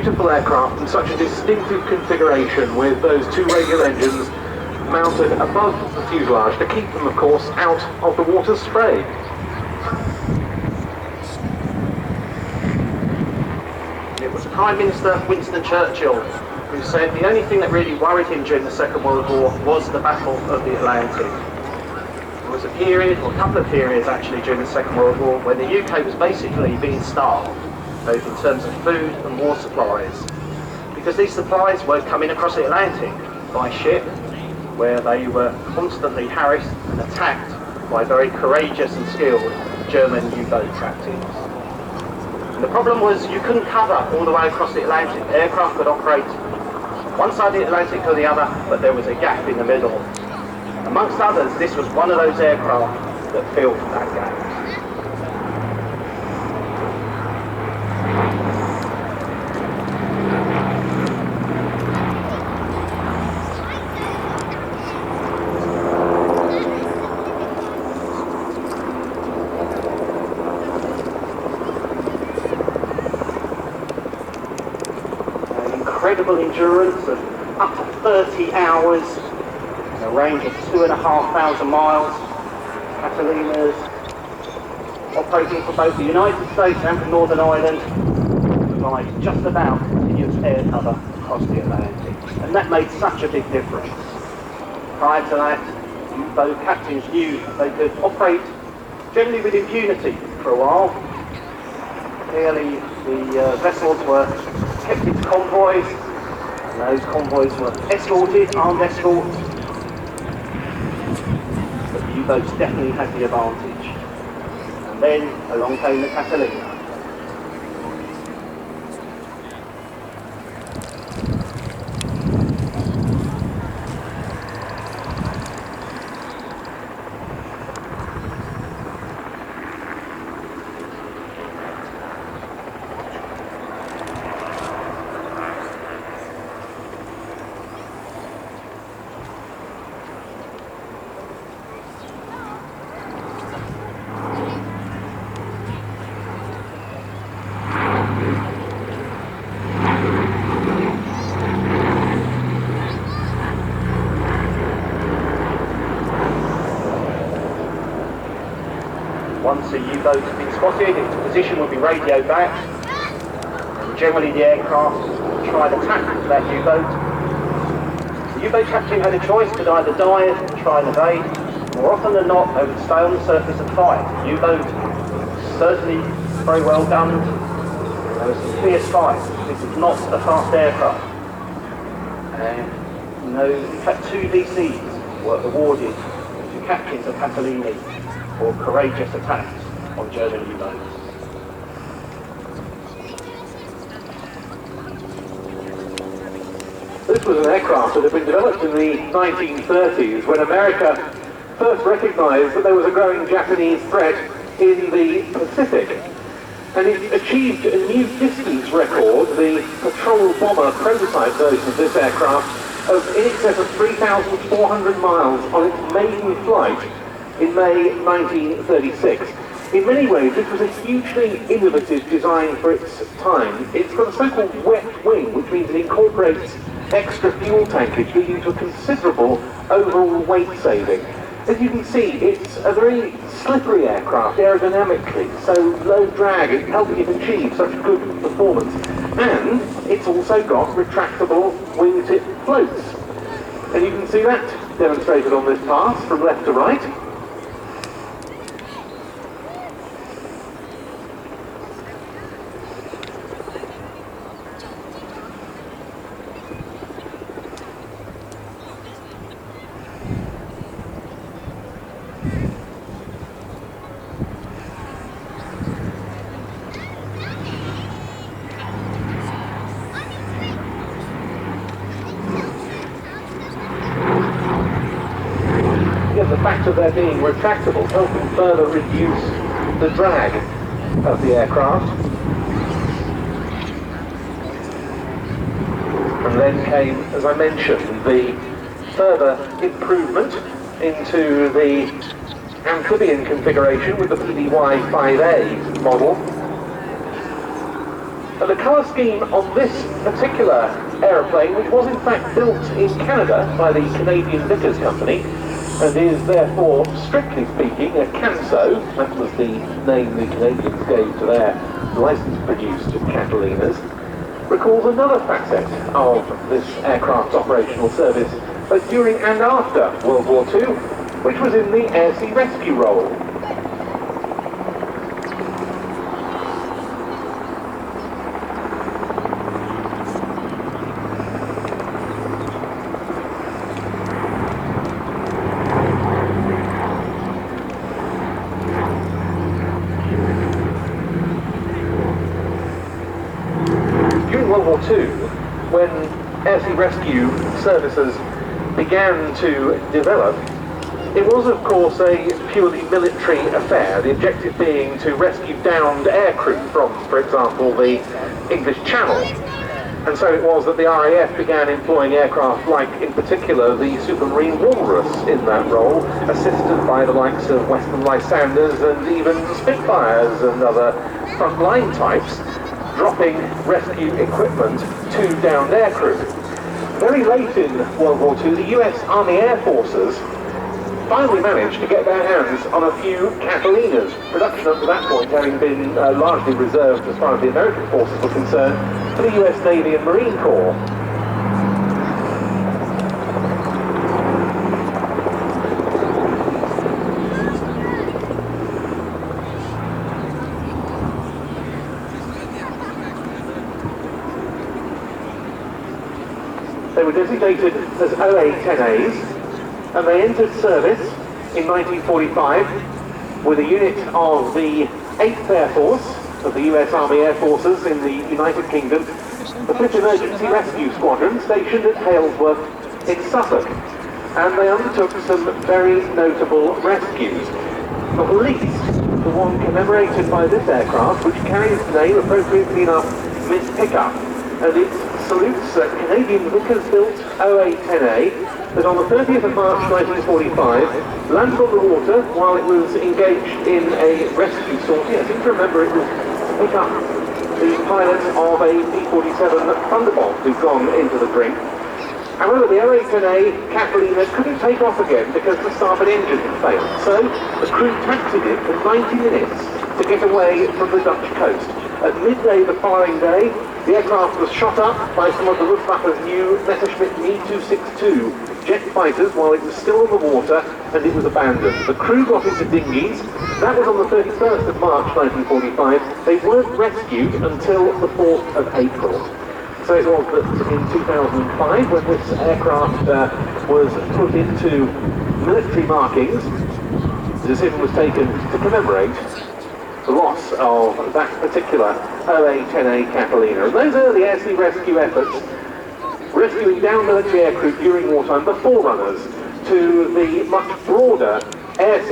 beautiful aircraft in such a distinctive configuration with those two radial engines mounted above the fuselage to keep them, of course, out of the water spray. It was Prime Minister Winston Churchill who said the only thing that really worried him during the Second World War was the Battle of the Atlantic. There was a period, or a couple of periods actually, during the Second World War when the UK was basically being starved, both in terms of food and war supplies, because these supplies were coming across the Atlantic by ship, where they were constantly harassed and attacked by very courageous and skilled German U-boat captains. And the problem was you couldn't cover all the way across the Atlantic. Aircraft could operate one side of the Atlantic or the other, but there was a gap in the middle. Amongst others, this was one of those aircraft that filled that gap. Incredible endurance of up to 30 hours, a range of 2,500 miles. Catalina's operating for both the United States and for Northern Ireland, provide just about continuous air cover across the Atlantic. And that made such a big difference. Prior to that, U-boat captains knew they could operate generally with impunity for a while. Clearly the vessels were kept in convoys, and those convoys were escorted, armed escorts. But the U-boats definitely had the advantage. And then along came the Catalina. Once a U-boat had been spotted, its position would be radioed back, and generally the aircraft would try and attack that U-boat. The U-boat captain had a choice, could either dive and try and evade. More often than not, they would stay on the surface and fight. The U-boat was certainly very well gunned. There was some fierce fights. This is not a fast aircraft. And in fact, 2 VCs were awarded to captains of Catalina for courageous attacks on German U-boats. This was an aircraft that had been developed in the 1930s when America first recognized that there was a growing Japanese threat in the Pacific. And it achieved a new distance record, the patrol bomber prototype version of this aircraft, of in excess of 3,400 miles on its maiden flight in May 1936. In many ways, this was a hugely innovative design for its time. It's got a so-called wet wing, which means it incorporates extra fuel tankage, leading to a considerable overall weight saving. As you can see, it's a very slippery aircraft aerodynamically, so low drag is helping it achieve such good performance. And it's also got retractable wingtip floats. And you can see that demonstrated on this pass from left to right. The fact of their being retractable helping further reduce the drag of the aircraft. And then came, as I mentioned, the further improvement into the amphibian configuration with the PDY-5A model. And the colour scheme on this particular aeroplane, which was in fact built in Canada by the Canadian Vickers Company, and is therefore, strictly speaking, a Canso, that was the name the Canadians gave to their licence-produced Catalinas, recalls another facet of this aircraft's operational service, both during and after World War II, which was in the air-sea rescue role. World War II, when air-sea rescue services began to develop, it was of course a purely military affair, the objective being to rescue downed aircrew from, for example, the English Channel. And so it was that the RAF began employing aircraft like, in particular, the Supermarine Walrus in that role, assisted by the likes of Western Lysanders and even Spitfires and other frontline types, dropping rescue equipment to downed aircrew. Very late in World War II, the US Army Air Forces finally managed to get their hands on a few Catalinas, production up to that point having been largely reserved, as far as the American forces were concerned, for the US Navy and Marine Corps. They were designated as OA-10As, and they entered service in 1945 with a unit of the 8th Air Force of the US Army Air Forces in the United Kingdom, the Fifth Emergency Rescue Squadron stationed at Halesworth in Suffolk, and they undertook some very notable rescues. Not least the one commemorated by this aircraft, which carries the name, appropriately enough, Miss Pickup, and it salutes a Canadian Vickers-built OA-10A that on the 30th of March 1945 landed on the water while it was engaged in a rescue sortie. I seem to remember it was to pick up the pilot of a P-47 Thunderbolt who'd gone into the drink. However, the OA-10A Catalina couldn't take off again because the starboard engine had failed, so the crew taxied it for 90 minutes to get away from the Dutch coast. At midday the following day, the aircraft was shot up by some of the Luftwaffe's new Messerschmitt Me-262 jet fighters while it was still on the water, and it was abandoned. The crew got into dinghies. That was on the 31st of March 1945. They weren't rescued until the 4th of April. So it was that in 2005, when this aircraft was put into military markings, the decision was taken to commemorate the loss of that particular OA-10A Catalina. And those early air-sea rescue efforts, rescuing down military aircrew during wartime, the forerunners to the much broader air-sea